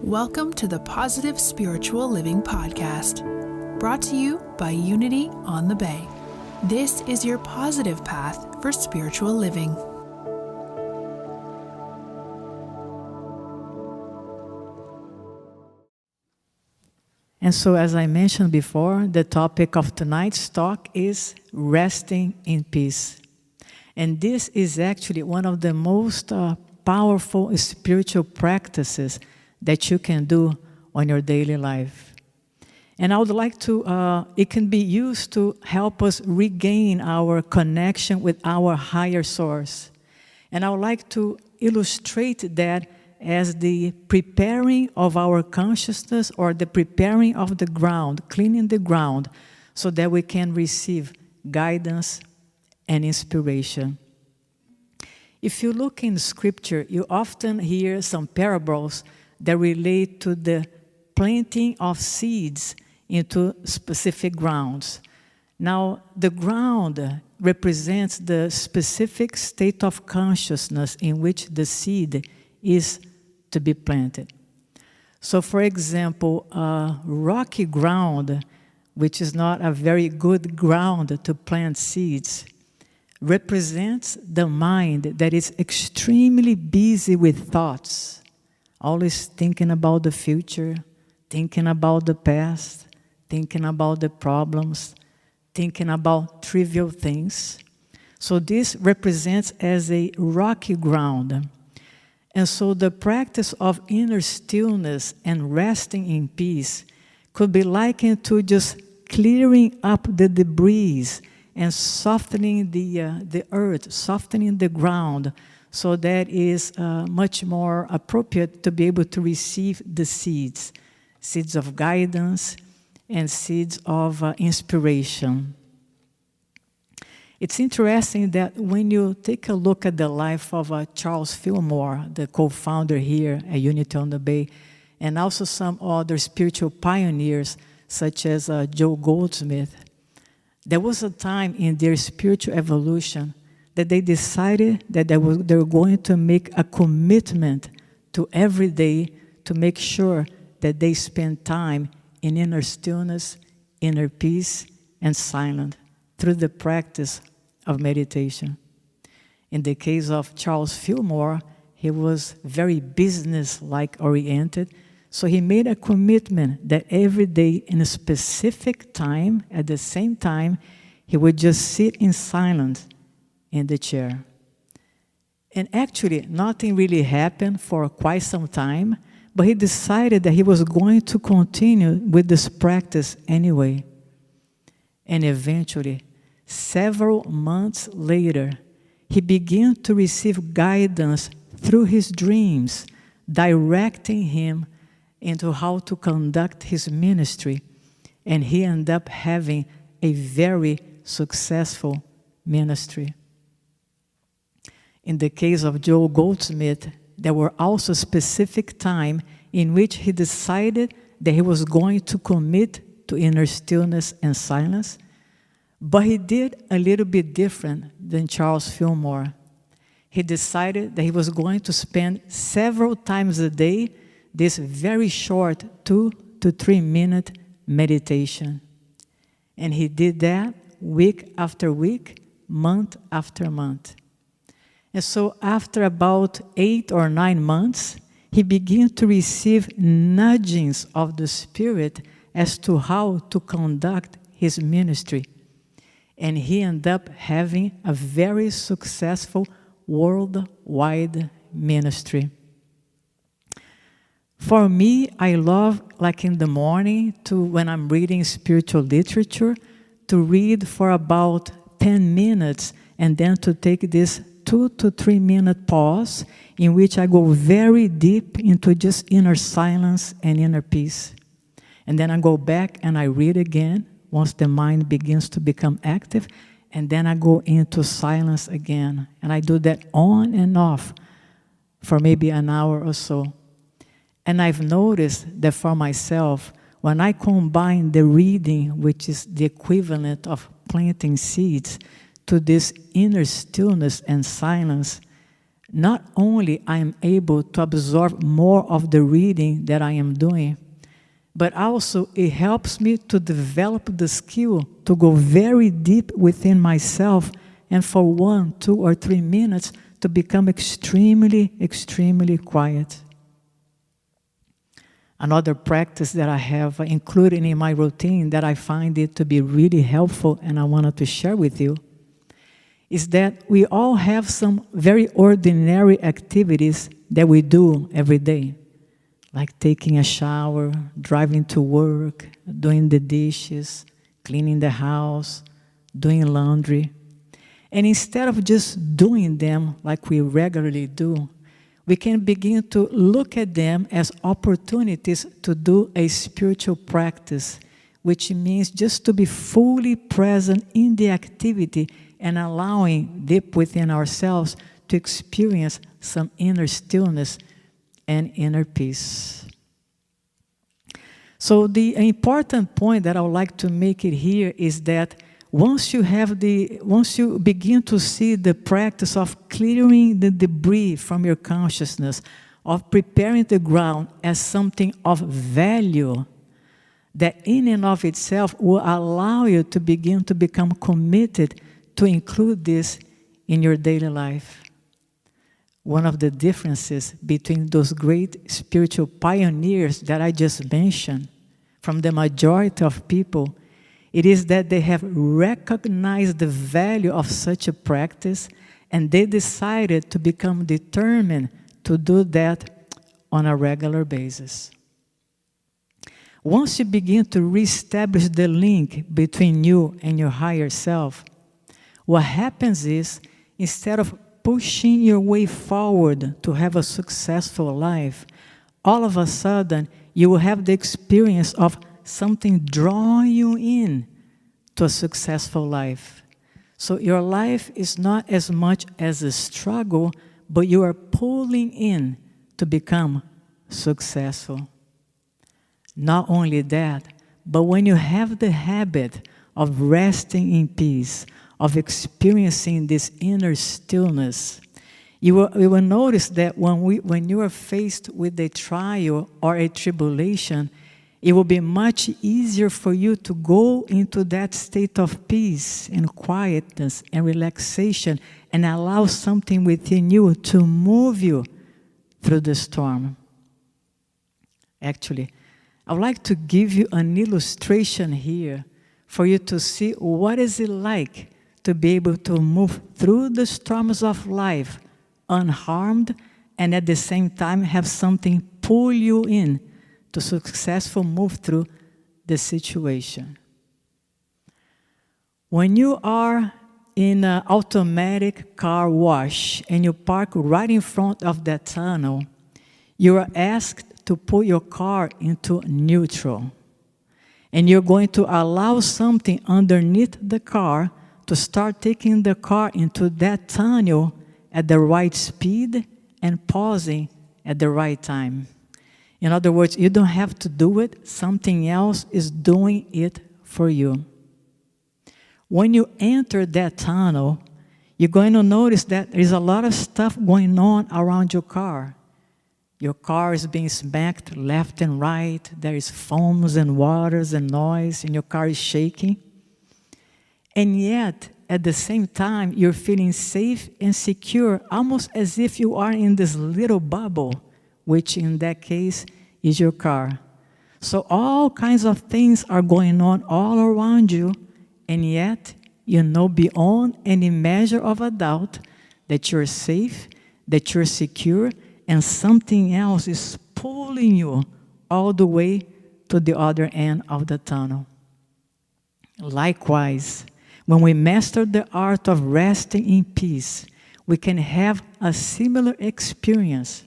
Welcome to the Positive Spiritual Living Podcast, brought to you by Unity on the Bay. This is your positive path for spiritual living. And so, as I mentioned before, the topic of tonight's talk is resting in peace. And this is actually one of the most powerful spiritual practices that you can do on your daily life. And I would like to, it can be used to help us regain our connection with our higher source. And I would like to illustrate that as the preparing of our consciousness, or the preparing of the ground, cleaning the ground, so that we can receive guidance and inspiration. If you look in Scripture, you often hear some parables that relate to the planting of seeds into specific grounds. Now, the ground represents the specific state of consciousness in which the seed is to be planted. So, for example, rocky ground, which is not a very good ground to plant seeds, represents the mind that is extremely busy with thoughts, always thinking about the future, thinking about the past, thinking about the problems, thinking about trivial things. So this represents as a rocky ground. And so the practice of inner stillness and resting in peace could be likened to just clearing up the debris and softening the earth, softening the ground, so that is much more appropriate to be able to receive the seeds of guidance and seeds of inspiration. It's interesting that when you take a look at the life of Charles Fillmore, the co-founder here at Unity on the Bay, and also some other spiritual pioneers such as Joe Goldsmith, there was a time in their spiritual evolution that they decided that they were going to make a commitment to every day to make sure that they spend time in inner stillness, inner peace, and silence through the practice of meditation. In the case of Charles Fillmore, he was very business-like oriented, so he made a commitment that every day in a specific time, at the same time, he would just sit in silence in the chair. And actually, nothing really happened for quite some time, but he decided that he was going to continue with this practice anyway. And eventually, several months later, he began to receive guidance through his dreams, directing him into how to conduct his ministry. And he ended up having a very successful ministry. In the case of Joe Goldsmith, there were also specific time in which he decided that he was going to commit to inner stillness and silence, but he did a little bit different than Charles Fillmore. He decided that he was going to spend several times a day this very short 2 to 3 minute meditation. And he did that week after week, month after month. And so after about 8 or 9 months, he began to receive nudgings of the Spirit as to how to conduct his ministry. And he ended up having a very successful worldwide ministry. For me, I love, like in the morning, when I'm reading spiritual literature, to read for about 10 minutes and then to take this 2 to 3 minute pause in which I go very deep into just inner silence and inner peace. And then I go back and I read again once the mind begins to become active, and then I go into silence again. And I do that on and off for maybe an hour or so. And I've noticed that for myself, when I combine the reading, which is the equivalent of planting seeds, to this inner stillness and silence, not only I am able to absorb more of the reading that I am doing, but also it helps me to develop the skill to go very deep within myself and for 1, 2, or 3 minutes to become extremely, extremely quiet. Another practice that I have included in my routine that I find it to be really helpful and I wanted to share with you is that we all have some very ordinary activities that we do every day, like taking a shower, driving to work, doing the dishes, cleaning the house, doing laundry. And instead of just doing them like we regularly do, we can begin to look at them as opportunities to do a spiritual practice, which means just to be fully present in the activity and allowing deep within ourselves to experience some inner stillness and inner peace. So the important point that I would like to make it here is that once you begin to see the practice of clearing the debris from your consciousness, of preparing the ground as something of value, that in and of itself will allow you to begin to become committed to include this in your daily life. One of the differences between those great spiritual pioneers that I just mentioned from the majority of people, it is that they have recognized the value of such a practice and they decided to become determined to do that on a regular basis. Once you begin to reestablish the link between you and your higher self, what happens is, instead of pushing your way forward to have a successful life, all of a sudden you will have the experience of something drawing you in to a successful life. So your life is not as much as a struggle, but you are pulling in to become successful. Not only that, but when you have the habit of resting in peace, of experiencing this inner stillness, you will notice that when you are faced with a trial or a tribulation, it will be much easier for you to go into that state of peace and quietness and relaxation and allow something within you to move you through the storm. Actually, I would like to give you an illustration here for you to see what is it like to be able to move through the storms of life unharmed and at the same time have something pull you in to successfully move through the situation. When you are in an automatic car wash and you park right in front of that tunnel, you are asked to put your car into neutral. And you're going to allow something underneath the car to start taking the car into that tunnel at the right speed and pausing at the right time. In other words, you don't have to do it, something else is doing it for you. When you enter that tunnel, you're going to notice that there's a lot of stuff going on around your car. Your car is being smacked left and right, there is foams and waters and noise, and your car is shaking. And yet, at the same time, you're feeling safe and secure, almost as if you are in this little bubble, which in that case is your car. So all kinds of things are going on all around you, and yet you know beyond any measure of a doubt that you're safe, that you're secure, and something else is pulling you all the way to the other end of the tunnel. Likewise, when we master the art of resting in peace, we can have a similar experience,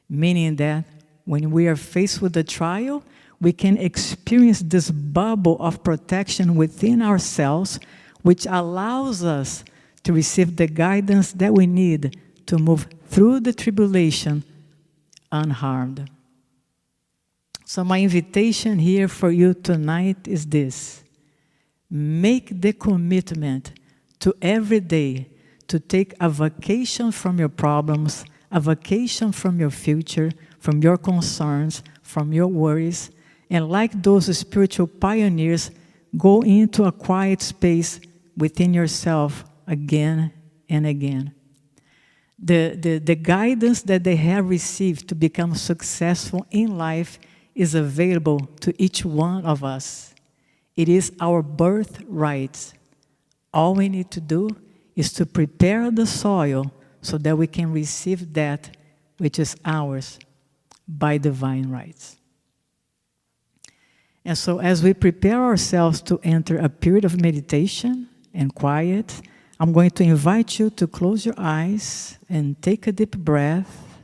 meaning that when we are faced with a trial, we can experience this bubble of protection within ourselves, which allows us to receive the guidance that we need to move through the tribulation unharmed. So my invitation here for you tonight is this. Make the commitment to every day to take a vacation from your problems, a vacation from your future, from your concerns, from your worries, and like those spiritual pioneers, go into a quiet space within yourself again and again. The guidance that they have received to become successful in life is available to each one of us. It is our birthright. All we need to do is to prepare the soil so that we can receive that which is ours by divine rights. And so as we prepare ourselves to enter a period of meditation and quiet, I'm going to invite you to close your eyes and take a deep breath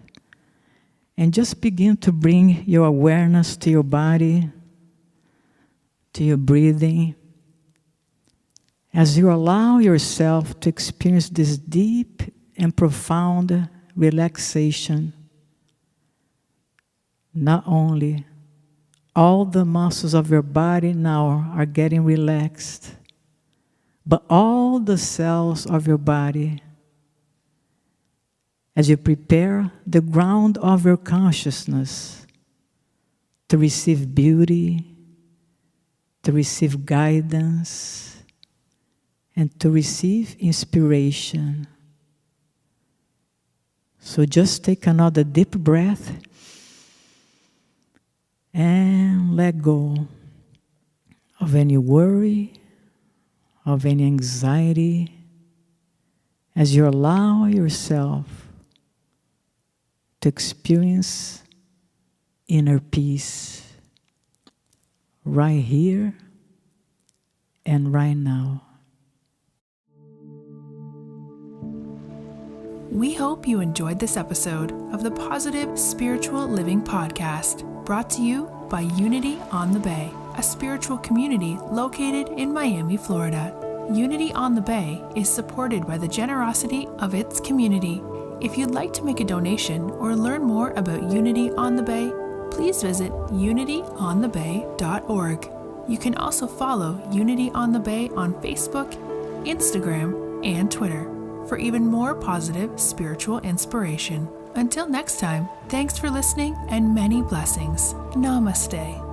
and just begin to bring your awareness to your body, to your breathing, as you allow yourself to experience this deep and profound relaxation. Not only all the muscles of your body now are getting relaxed, but all the cells of your body, as you prepare the ground of your consciousness to receive beauty, to receive guidance, and to receive inspiration. So just take another deep breath and let go of any worry, of any anxiety, as you allow yourself to experience inner peace right here and right now. We hope you enjoyed this episode of the Positive Spiritual Living Podcast, brought to you by Unity on the Bay, a spiritual community located in Miami, Florida. Unity on the Bay is supported by the generosity of its community. If you'd like to make a donation or learn more about Unity on the Bay, please visit unityonthebay.org. You can also follow Unity on the Bay on Facebook, Instagram, and Twitter for even more positive spiritual inspiration. Until next time, thanks for listening and many blessings. Namaste.